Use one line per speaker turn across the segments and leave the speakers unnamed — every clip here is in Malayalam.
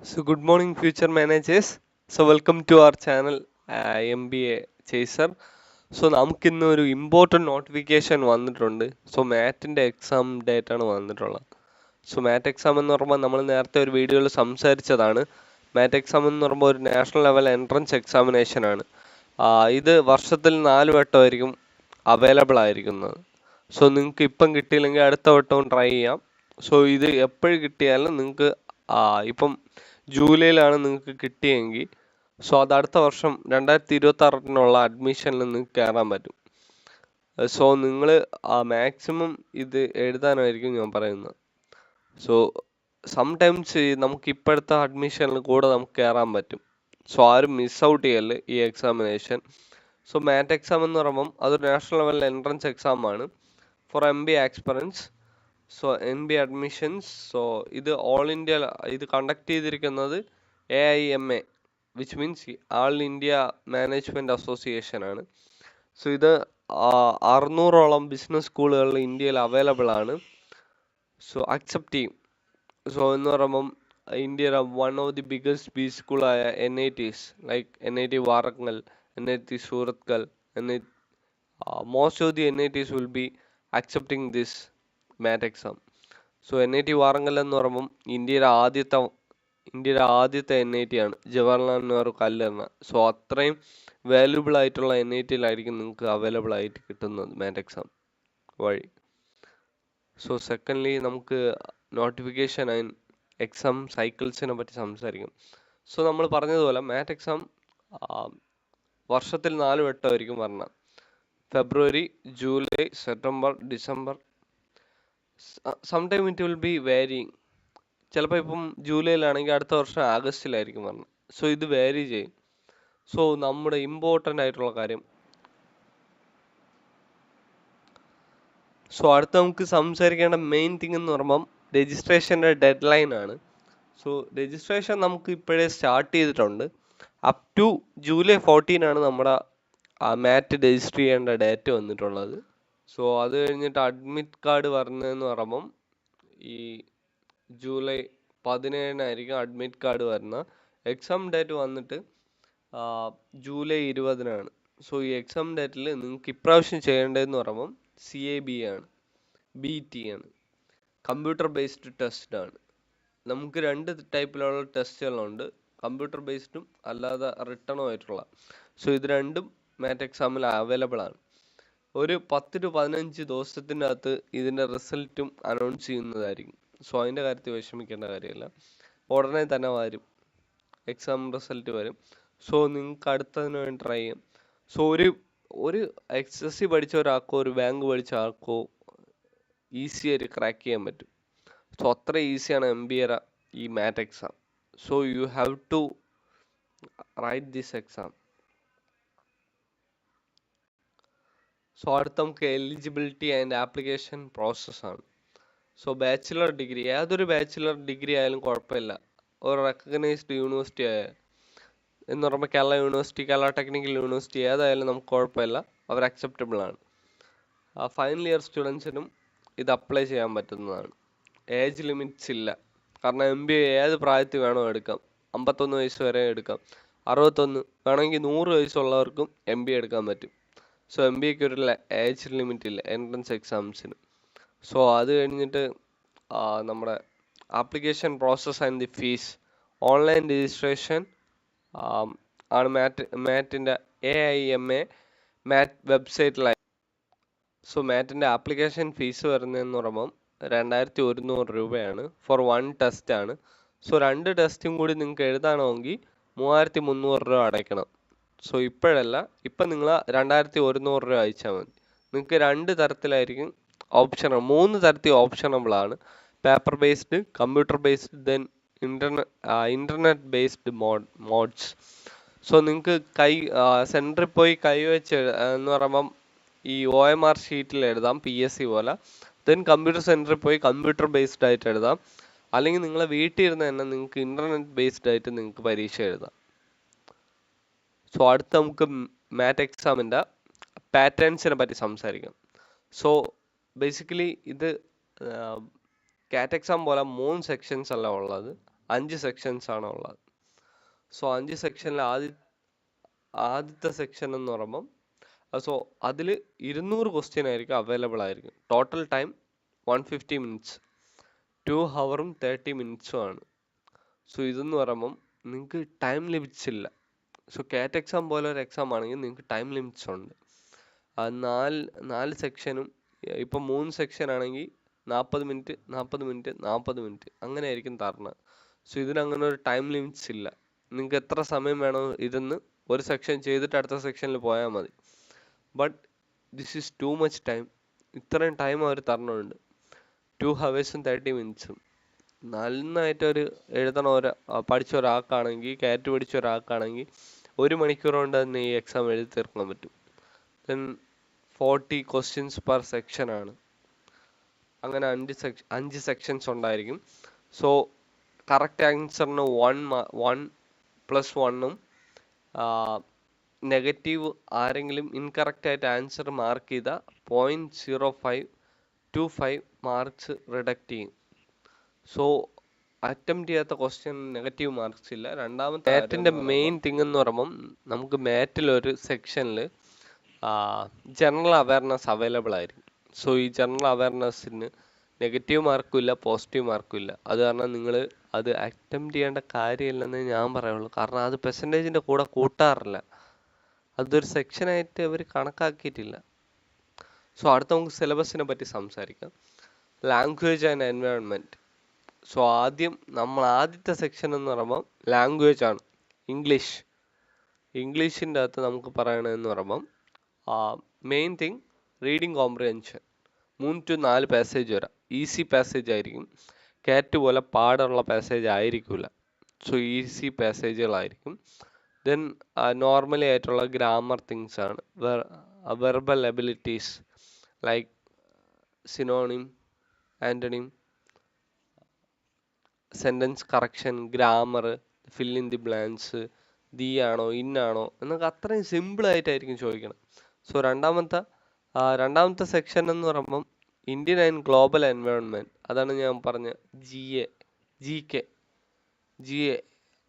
So good morning, future managers. So welcome to our channel, MBA Chaser. So നമുക്കിന്ന് ഒരു ഇമ്പോർട്ടൻറ്റ് നോട്ടിഫിക്കേഷൻ വന്നിട്ടുണ്ട്. സോ മാറ്റിൻ്റെ എക്സാം ഡേറ്റ് ആണ് വന്നിട്ടുള്ളത്. സോ മാറ്റ് എക്സാം എന്ന് പറയുമ്പോൾ നമ്മൾ നേരത്തെ ഒരു വീഡിയോയിൽ സംസാരിച്ചതാണ്. മാറ്റ് എക്സാം എന്ന് പറയുമ്പോൾ ഒരു നാഷണൽ ലെവൽ എൻട്രൻസ് എക്സാമിനേഷൻ ആണ്. ഇത് വർഷത്തിൽ 4 വട്ടമായിരിക്കും അവൈലബിൾ ആയിരിക്കുന്നത്. സോ നിങ്ങൾക്ക് ഇപ്പം കിട്ടിയില്ലെങ്കിൽ അടുത്ത വട്ടവും ട്രൈ ചെയ്യാം. സോ ഇത് എപ്പോഴും കിട്ടിയാലും നിങ്ങൾക്ക് ഇപ്പം ജൂലൈയിലാണ് നിങ്ങൾക്ക് കിട്ടിയെങ്കിൽ സോ അത് അടുത്ത വർഷം 2026 അഡ്മിഷനിൽ നിങ്ങൾക്ക് കയറാൻ പറ്റും. സോ നിങ്ങൾ മാക്സിമം ഇത് എഴുതാനായിരിക്കും ഞാൻ പറയുന്നത്. സോ സംടൈംസ് നമുക്ക് ഇപ്പോഴത്തെ അഡ്മിഷനിൽ കൂടെ നമുക്ക് കയറാൻ പറ്റും. സോ ആരും മിസ് ഔട്ട് ചെയ്യല്ലേ ഈ എക്സാമിനേഷൻ. സോ മാറ്റ് എക്സാം എന്ന് പറയുമ്പം അതൊരു നാഷണൽ ലെവൽ എൻട്രൻസ് എക്സാം ആണ് for MBA aspirants. So MBA admissions. So ഇത് ഓൾ ഇന്ത്യ ഇത് കണ്ടക്ട് ചെയ്തിരിക്കുന്നത് AIMA, which means all India management association ആണ്. സോ ഇത് 600ഓളം ബിസിനസ് സ്കൂളുകളിൽ ഇന്ത്യയിൽ അവൈലബിൾ ആണ്. സോ അക്സെപ്റ്റ് ചെയ്യും. സോ എന്ന് പറയുമ്പം ഇന്ത്യയിലെ one of the biggest B സ്കൂളായ NITs like NIT Warangal, NIT Surathkal, most of the NITs will be accepting this MAT exam. So NIT Warangal എന്ന് പറയുമ്പം ഇന്ത്യയിലെ ആദ്യത്തെ NIT ആണ്, ജവഹർലാൽ നെഹ്റു കല്ലുന്ന. സോ അത്രയും വാല്യുബിൾ ആയിട്ടുള്ള NITയിലായിരിക്കും നിങ്ങൾക്ക് അവൈലബിൾ ആയിട്ട് കിട്ടുന്നത് മാറ്റ് എക്സാം വഴി. സോ സെക്കൻഡ്ലി നമുക്ക് നോട്ടിഫിക്കേഷൻ ആൻഡ് എക്സാം സൈക്കിൾസിനെ പറ്റി സംസാരിക്കും. സോ നമ്മൾ പറഞ്ഞതുപോലെ മാറ്റ് എക്സാം വർഷത്തിൽ 4 വട്ടമായിരിക്കും പറഞ്ഞത്. February, July, September, December. Sometime it will be varying. ചിലപ്പോൾ ഇപ്പം ജൂലൈയിലാണെങ്കിൽ അടുത്ത വർഷം ആഗസ്റ്റിലായിരിക്കും പറഞ്ഞത്. സോ ഇത് വേരി ചെയ്യും. സോ നമ്മുടെ ഇമ്പോർട്ടൻ്റ് ആയിട്ടുള്ള കാര്യം. സോ അടുത്ത നമുക്ക് സംസാരിക്കേണ്ട മെയിൻ തിങ് എന്ന് പറയുമ്പം രജിസ്ട്രേഷൻ്റെ ഡെഡ് ലൈൻ ആണ്. സോ രജിസ്ട്രേഷൻ നമുക്ക് ഇപ്പോഴേ സ്റ്റാർട്ട് ചെയ്തിട്ടുണ്ട്. അപ് ടു ജൂലൈ 14 ആണ് നമ്മുടെ മാറ്റ് രജിസ്റ്റർ ചെയ്യേണ്ട ഡേറ്റ് വന്നിട്ടുള്ളത്. സോ അത് കഴിഞ്ഞിട്ട് അഡ്മിറ്റ് കാർഡ് വരുന്നതെന്ന് പറയുമ്പം ഈ ജൂലൈ 17 അഡ്മിറ്റ് കാർഡ് വരുന്ന. എക്സാം ഡേറ്റ് വന്നിട്ട് ജൂലൈ 20 സോ ഈ എക്സാം ഡേറ്റിൽ നിങ്ങൾക്ക് ഇപ്രാവശ്യം ചെയ്യേണ്ടതെന്ന് പറയുമ്പം CAB ആണ്, BT ആണ്, കമ്പ്യൂട്ടർ ബേസ്ഡ് ടെസ്റ്റ് ആണ്. നമുക്ക് 2 ടൈപ്പിലുള്ള ടെസ്റ്റുകളുണ്ട്, കമ്പ്യൂട്ടർ ബേസ്ഡും അല്ലാതെ റിട്ടണും ആയിട്ടുള്ള. സോ ഇത് രണ്ടും മാറ്റ് എക്സാമിൽ അവൈലബിൾ ആണ്. ഒരു 10 to 15 ദിവസത്തിൻ്റെ അകത്ത് ഇതിൻ്റെ റിസൾട്ടും അനൗൺസ് ചെയ്യുന്നതായിരിക്കും. സോ അതിൻ്റെ കാര്യത്തിൽ വിഷമിക്കേണ്ട കാര്യമില്ല, ഉടനെ തന്നെ വരും, എക്സാം റിസൾട്ട് വരും. സോ നിങ്ങൾക്ക് അടുത്തതിന് വേണ്ടി ട്രൈ ചെയ്യാം. സോ ഒരു SSC പഠിച്ച ഒരാൾക്കോ ഒരു ബാങ്ക് പഠിച്ച ആൾക്കോ ഈസി ആയിട്ട് ക്രാക്ക് ചെയ്യാൻ പറ്റും. സോ അത്ര ഈസിയാണ് MBA ഈ MAT exam. So you have to write this exam. So അടുത്ത നമുക്ക് എലിജിബിലിറ്റി ആൻഡ് ആപ്ലിക്കേഷൻ പ്രോസസ്സാണ്. സോ ബാച്ചിലർ ഡിഗ്രി, ഏതൊരു ബാച്ചിലർ ഡിഗ്രി ആയാലും കുഴപ്പമില്ല, ഒരു റെക്കഗ്നൈസ്ഡ് യൂണിവേഴ്സിറ്റി എന്ന് പറയുമ്പോൾ Kerala university, Kerala technical university ഏതായാലും നമുക്ക് കുഴപ്പമില്ല, അവർ അക്സെപ്റ്റബിൾ ആണ്. ഫൈനൽ ഇയർ സ്റ്റുഡൻസിനും ഇത് അപ്ലൈ ചെയ്യാൻ പറ്റുന്നതാണ്. ഏജ് ലിമിറ്റ്സ് ഇല്ല, കാരണം MBA ഏത് പ്രായത്തിൽ വേണോ എടുക്കാം. 51 വയസ്സ് വരെ എടുക്കാം, 61 വേണമെങ്കിൽ 100 വയസ്സുള്ളവർക്കും MBA എടുക്കാൻ പറ്റും. സോ MBAക്ക് ഒരു ഏജ് ലിമിറ്റ് ഇല്ല എൻട്രൻസ് എക്സാംസിന്. സോ അത് കഴിഞ്ഞിട്ട് നമ്മുടെ application process and the fees. Online registration ആണ് മാറ്റിൻ്റെ AIMA മാറ്റ് വെബ്സൈറ്റിലായി. സോ മാറ്റിൻ്റെ ആപ്ലിക്കേഷൻ ഫീസ് വരുന്നതെന്ന് പറയുമ്പം 2100 രൂപയാണ് ഫോർ 1 ടെസ്റ്റ് ആണ്. സോ 2 ടെസ്റ്റും കൂടി നിങ്ങൾക്ക് എഴുതാണമെങ്കിൽ 3300 രൂപ അടയ്ക്കണം. സോ ഇപ്പോഴല്ല, ഇപ്പം നിങ്ങൾ 2100 രൂപ അയച്ചാൽ മതി. നിങ്ങൾക്ക് 2 തരത്തിലായിരിക്കും ഓപ്ഷൻ, 3 തരത്തിൽ ഓപ്ഷനബിൾ ആണ്. Paper based, computer based, then internet based modes. So നിങ്ങൾക്ക് സെൻറ്ററിൽ പോയി കൈവച്ച് എന്ന് പറയുമ്പം ഈ OMR ഷീറ്റിൽ എഴുതാം, PSC പോലെ. ദെൻ കമ്പ്യൂട്ടർ സെൻറ്ററിൽ പോയി കമ്പ്യൂട്ടർ ബേസ്ഡ് ആയിട്ട് എഴുതാം. അല്ലെങ്കിൽ നിങ്ങളെ വീട്ടിൽ ഇരുന്ന് തന്നെ നിങ്ങൾക്ക് ഇൻ്റർനെറ്റ് ബേസ്ഡ് ആയിട്ട് നിങ്ങൾക്ക് പരീക്ഷ എഴുതാം. സോ അടുത്ത നമുക്ക് മാറ്റ് എക്സാമിൻ്റെ പാറ്റേൺസിനെ പറ്റി സംസാരിക്കാം. സോ ബേസിക്കലി ഇത് കാറ്റ് എക്സാം പോലെ 3 സെക്ഷൻസ് അല്ല ഉള്ളത്, 5 സെക്ഷൻസ് ആണ് ഉള്ളത്. സോ 5 സെക്ഷനിൽ ആദ്യത്തെ സെക്ഷൻ എന്ന് പറയുമ്പം സോ അതിൽ 200 ക്വസ്റ്റ്യൻ ആയിരിക്കും അവൈലബിൾ ആയിരിക്കും. ടോട്ടൽ ടൈം 150 മിനിറ്റ്സ്, 2 ഹവറും 30 മിനിറ്റ്സും ആണ്. സോ ഇതെന്ന് പറയുമ്പം നിങ്ങൾക്ക് ടൈം ലിമിറ്റ്സ് ഇല്ല. സോ കാറ്റ് എക്സാം പോലെ ഒരു എക്സാം ആണെങ്കിൽ നിങ്ങൾക്ക് ടൈം ലിമിറ്റ്സ് ഉണ്ട്. ആ നാല് സെക്ഷനും ഇപ്പം 3 സെക്ഷൻ ആണെങ്കിൽ 40 മിനിറ്റ് 40 മിനിറ്റ് 40 മിനിറ്റ് അങ്ങനെ ആയിരിക്കും തരണത്. സോ ഇതിനങ്ങനെ ഒരു ടൈം ലിമിറ്റ്സ് ഇല്ല. നിങ്ങൾക്ക് എത്ര സമയം വേണോ ഇരുന്ന് ഒരു സെക്ഷൻ ചെയ്തിട്ട് അടുത്ത സെക്ഷനിൽ പോയാൽ മതി. But this is too much time. ഇത്രയും ടൈം അവർ തരണമുണ്ട്. 2 ഹവേഴ്സും 30 മിനിറ്റ്സും. നന്നായിട്ട് ഒരു പഠിച്ച ഒരാൾക്കാണെങ്കിൽ, കാറ്റ് പഠിച്ച ഒരാൾക്കാണെങ്കിൽ 1 മണിക്കൂർ കൊണ്ട് തന്നെ ഈ എക്സാം എഴുതി തീർക്കാൻ പറ്റും. ദെൻ 40 ക്വസ്റ്റ്യൻസ് പെർ സെക്ഷൻ ആണ്. അങ്ങനെ 5 സെക്ഷൻസ് ഉണ്ടായിരിക്കും. സോ കറക്റ്റ് ആൻസറിന് 1+1ഉം നെഗറ്റീവ് ആരെങ്കിലും ഇൻകറക്റ്റ് ആയിട്ട് ആൻസർ മാർക്ക് ചെയ്ത 0.0525 മാർക്സ് റിഡക്റ്റ് ചെയ്യും. സോ അറ്റംപ്റ്റ് ചെയ്യാത്ത ക്വസ്റ്റ്യൻ നെഗറ്റീവ് മാർക്സ് ഇല്ല. രണ്ടാമത്തെ മാറ്റിന്റെ മെയിൻ തിങ് എന്ന് പറയുമ്പം നമുക്ക് മാറ്റിൽ ഒരു സെക്ഷനിൽ ജനറൽ അവയർനെസ് അവൈലബിൾ ആയിരിക്കും. സോ ഈ ജനറൽ അവയർനെസ്സിന് നെഗറ്റീവ് മാർക്കും ഇല്ല, പോസിറ്റീവ് മാർക്കും ഇല്ല. അത് കാരണം നിങ്ങൾ അത് അറ്റംപ്റ്റ് ചെയ്യേണ്ട കാര്യമില്ലെന്ന് ഞാൻ പറയുള്ളൂ. കാരണം അത് പെർസെൻറ്റേജിൻ്റെ കൂടെ കൂട്ടാറില്ല. അതൊരു സെക്ഷനായിട്ട് അവർ കണക്കാക്കിയിട്ടില്ല. സോ അടുത്ത നമുക്ക് സിലബസിനെ പറ്റി സംസാരിക്കാം. Language and environment. സോ ആദ്യത്തെ സെക്ഷൻ എന്ന് പറയുമ്പം ലാംഗ്വേജ് ആണ്, ഇംഗ്ലീഷിൻ്റെ അകത്ത് നമുക്ക് പറയണമെന്ന് പറയുമ്പം main thing reading comprehension 3 to 4 passage വരാം. ഈസി പാസേജ് ആയിരിക്കും. കാറ്റ് പോലെ പാടുള്ള പാസേജ് ആയിരിക്കില്ല. സോ ഈസി പാസേജുകളായിരിക്കും. ദെൻ നോർമലി ആയിട്ടുള്ള ഗ്രാമർ തിങ്സ് ആണ്. Verbal abilities like synonym, antonym, sentence correction, grammar, fill in the blanks, the ആണോ ഇന്നാണോ എന്നൊക്കെ അത്രയും സിമ്പിളായിട്ടായിരിക്കും ചോദിക്കണം. സോ രണ്ടാമത്തെ സെക്ഷൻ എന്ന് പറയുമ്പം ഇന്ത്യൻ ആൻഡ് ഗ്ലോബൽ എൻവയോൺമെൻറ്റ്. അതാണ് ഞാൻ പറഞ്ഞ ജി എ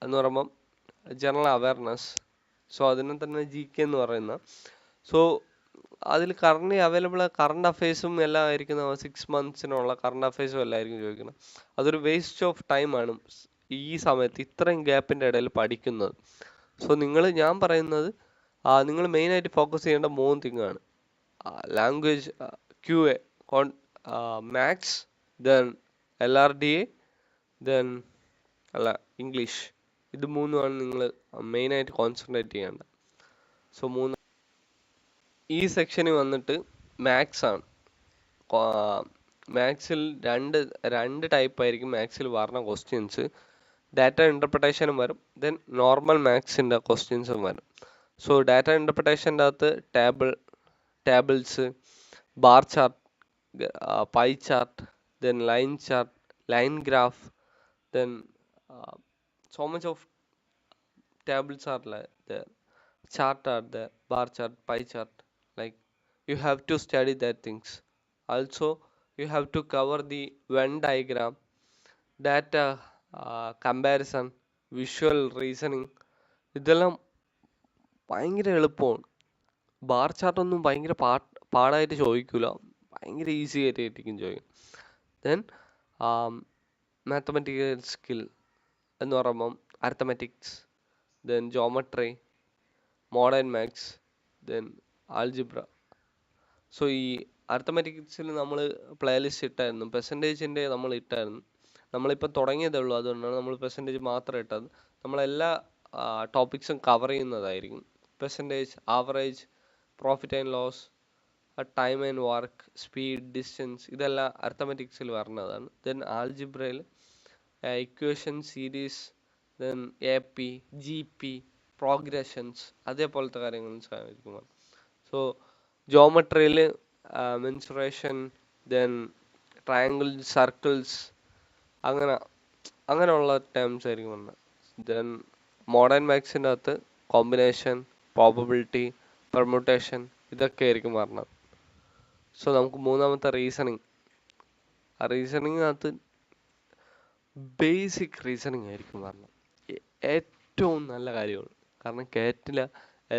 എന്ന് പറയുമ്പം ജനറൽ അവയർനെസ്. സോ അതിനെ തന്നെ GK എന്ന് പറയുന്ന. സോ അതിൽ കറണ്ട് അഫയേഴ്സും എല്ലാം ആയിരിക്കും. 6 മന്ത്സിനുള്ള കറണ്ട് അഫയേഴ്സും എല്ലാം ആയിരിക്കും ചോദിക്കുന്നത്. അതൊരു വേസ്റ്റ് ഓഫ് ടൈമാണ് ഈ സമയത്ത് ഇത്രയും ഗ്യാപ്പിൻ്റെ ഇടയിൽ പഠിക്കുന്നത്. സോ ഞാൻ പറയുന്നത് നിങ്ങൾ മെയിനായിട്ട് ഫോക്കസ് ചെയ്യേണ്ട 3 തിങ്ങാണ്. Language, QA, maths, then LRDA, then English. ഇത് 3ആണ് നിങ്ങൾ മെയിനായിട്ട് കോൺസെൻട്രേറ്റ് ചെയ്യേണ്ടത്. സോ ഈ സെക്ഷനിൽ വന്നിട്ട് മാത്സ് ആണ്. മാത്സിൽ രണ്ട് ടൈപ്പ് ആയിരിക്കും മാത്സിൽ വരുന്ന ക്വസ്റ്റ്യൻസ്. ഡാറ്റ ഇൻ്റർപ്രിട്ടേഷനും വരും, ദെൻ നോർമൽ മാത്സിൻ്റെ ക്വസ്റ്റ്യൻസും വരും. സോ ഡാറ്റ ഇൻ്റർപ്രിട്ടേഷൻ്റെ അകത്ത് tables, bar chart, pie chart, then line chart, line graph, then so much of tables are there, chart are there, bar chart, pie chart. Like you have to study that things. Also you have to cover the Venn diagram, data comparison, visual reasoning. ഇതെല്ലാം ഭയങ്കര എളുപ്പമാണ്. ബാർ ചാർട്ട് ഒന്നും ഭയങ്കര പാടായിട്ട് ചോദിക്കില്ല, ഭയങ്കര ഈസി ആയിട്ടായിരിക്കും ചോദിക്കും. ദെൻ മാത്തമാറ്റിക്കൽ സ്കിൽ എന്ന് പറയുമ്പം arithmetics, then geometry, modern maths, then algebra. So ഈ അരിത്തമെറ്റിക്സിൽ നമ്മൾ പ്ലേലിസ്റ്റ് ഇട്ടായിരുന്നു, പെർസെൻറ്റേജിൻ്റെ നമ്മൾ ഇട്ടായിരുന്നു. നമ്മളിപ്പോൾ തുടങ്ങിയതേ ഉള്ളൂ, അതുകൊണ്ടാണ് നമ്മൾ പെർസെൻറ്റേജ് മാത്രം ഇട്ടത്. നമ്മളെല്ലാ ടോപ്പിക്സും കവർ ചെയ്യുന്നതായിരിക്കും. Percentage, average, profit and loss, time and work, speed, distance, ഇതെല്ലാം അരിത്തമെറ്റിക്സിൽ വരുന്നതാണ്. ദെൻ ആൾജിബ്രയിൽ equation, series, then AP, GP, progressions, അതേപോലത്തെ കാര്യങ്ങൾ. സോ ജോമെട്രിയിൽ മെൻസുറേഷൻ, ദെൻ ട്രയാങ്കിൾ, സർക്കിൾസ്, അങ്ങനെയുള്ള ടേംസ് ആയിരിക്കും വന്നത്. ദെൻ മോഡേൺ മാത്സിൻ്റെ അകത്ത് കോമ്പിനേഷൻ, പ്രോബബിലിറ്റി, പെർമ്യൂട്ടേഷൻ, ഇതൊക്കെ ആയിരിക്കും പറഞ്ഞത്. സോ നമുക്ക് മൂന്നാമത്തെ റീസണിങ്. റീസണിങ്ങിനകത്ത് ബേസിക് റീസണിങ് ആയിരിക്കും പറഞ്ഞത്. ഏറ്റവും നല്ല കാര്യമാണ്. കാരണം കാറ്റിലെ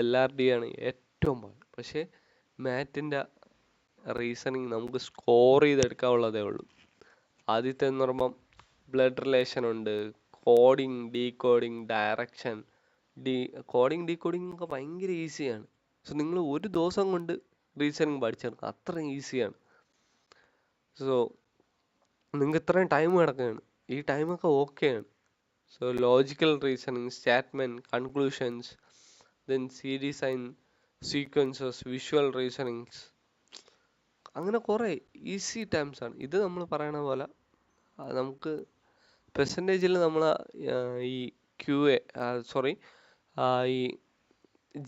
LRD ആണ് ഏറ്റവും പാട്. പക്ഷേ മാറ്റിൻ്റെ റീസണിങ് നമുക്ക് സ്കോർ ചെയ്തെടുക്കാനുള്ളതേ ഉള്ളൂ. ആദ്യത്തെ എന്ന് പറയുമ്പം ബ്ലഡ് റിലേഷൻ ഉണ്ട്, coding, decoding, direction. Coding decoding ഒക്കെ ഭയങ്കര ഈസിയാണ്. സോ നിങ്ങൾ ഒരു ദിവസം കൊണ്ട് റീസണിങ് പഠിച്ചെടുക്കുക, അത്രയും ഈസിയാണ്. സോ നിങ്ങൾക്ക് ഇത്രയും ടൈം കിടക്കുകയാണ്, ഈ ടൈമൊക്കെ ഓക്കെയാണ്. So logical reasoning, statement, conclusions, then series and sequences, visual reasonings, അങ്ങനെ കുറേ ഈസി ടൈംസ് ആണ്. ഇത് നമ്മൾ പറയണ പോലെ നമുക്ക് പെർസെൻറ്റേജിൽ നമ്മൾ ഈ QA ഈ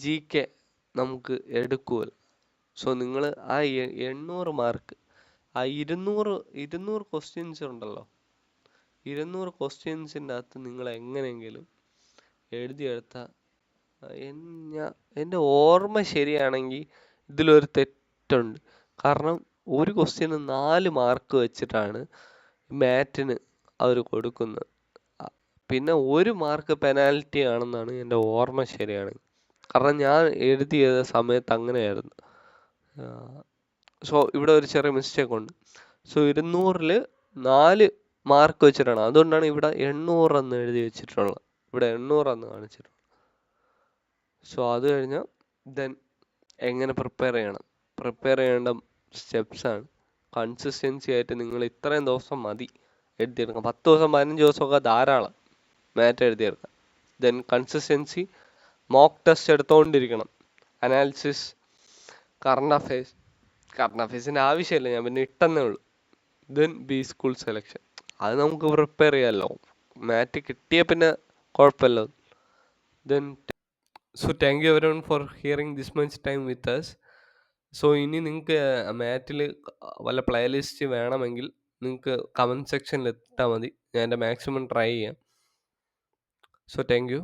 GK നമുക്ക് എടുക്കുമല്ലോ. സോ നിങ്ങൾ ആ 800 മാർക്ക്, ആ 200 ക്വസ്റ്റ്യൻസ് ഉണ്ടല്ലോ, 200 ക്വസ്റ്റ്യൻസിൻ്റെ അകത്ത് നിങ്ങൾ എങ്ങനെയെങ്കിലും എഴുതിയെടുത്ത, എൻ്റെ ഓർമ്മ ശരിയാണെങ്കിൽ ഇതിലൊരു തെറ്റുണ്ട്. കാരണം ഒരു ക്വസ്റ്റ്യന് 4 മാർക്ക് വെച്ചിട്ടാണ് മാറ്റിന് അവർ കൊടുക്കുന്നത്. പിന്നെ 1 മാർക്ക് പെനാൽറ്റി ആണെന്നാണ് എൻ്റെ ഓർമ്മ ശരിയാണെങ്കിൽ. കാരണം ഞാൻ എഴുതിയ സമയത്ത് അങ്ങനെയായിരുന്നു. സോ ഇവിടെ ഒരു ചെറിയ മിസ്റ്റേക്ക് ഉണ്ട്. സോ 200-ൽ 4 മാർക്ക് വെച്ചിട്ടാണ്, അതുകൊണ്ടാണ് ഇവിടെ 800 എന്ന് എഴുതി വെച്ചിട്ടുള്ളത്, ഇവിടെ 800 എന്ന് കാണിച്ചിട്ടുള്ളത്. സോ അത് കഴിഞ്ഞാൽ ദെൻ എങ്ങനെ പ്രിപ്പയർ ചെയ്യേണ്ട സ്റ്റെപ്സ് ആണ്. കൺസിസ്റ്റൻസി ആയിട്ട് നിങ്ങൾ ഇത്രയും ദിവസം മതി എഴുതിയെടുക്കാം. 10 ദിവസം 15 ദിവസമൊക്കെ ധാരാളം മാറ്റ് എഴുതിയെടുക്കാം. ദെൻ കൺസിസ്റ്റൻസി, മോക്ക് ടെസ്റ്റ് എടുത്തുകൊണ്ടിരിക്കണം, അനാലിസിസ്, കറണ്ട് അഫയേഴ്സിൻ്റെ ആവശ്യമില്ല, ഞാൻ പിന്നെ ഇട്ടെന്നേ ഉള്ളൂ. ദെൻ സ്കൂൾ സെലക്ഷൻ, അത് നമുക്ക് പ്രിപ്പയർ ചെയ്യാമല്ലോ, മാറ്റ് കിട്ടിയ പിന്നെ കുഴപ്പമില്ല. Then so thank you everyone for hearing this much time with us. So ഇനി നിങ്ങൾക്ക് മാറ്റിൽ വല്ല പ്ലേലിസ്റ്റ് വേണമെങ്കിൽ നിങ്ങൾക്ക് കമൻറ്റ് സെക്ഷനിൽ ഇട്ടാൽ മതി, ഞാൻ എൻ്റെ മാക്സിമം ട്രൈ ചെയ്യാം. So thank U.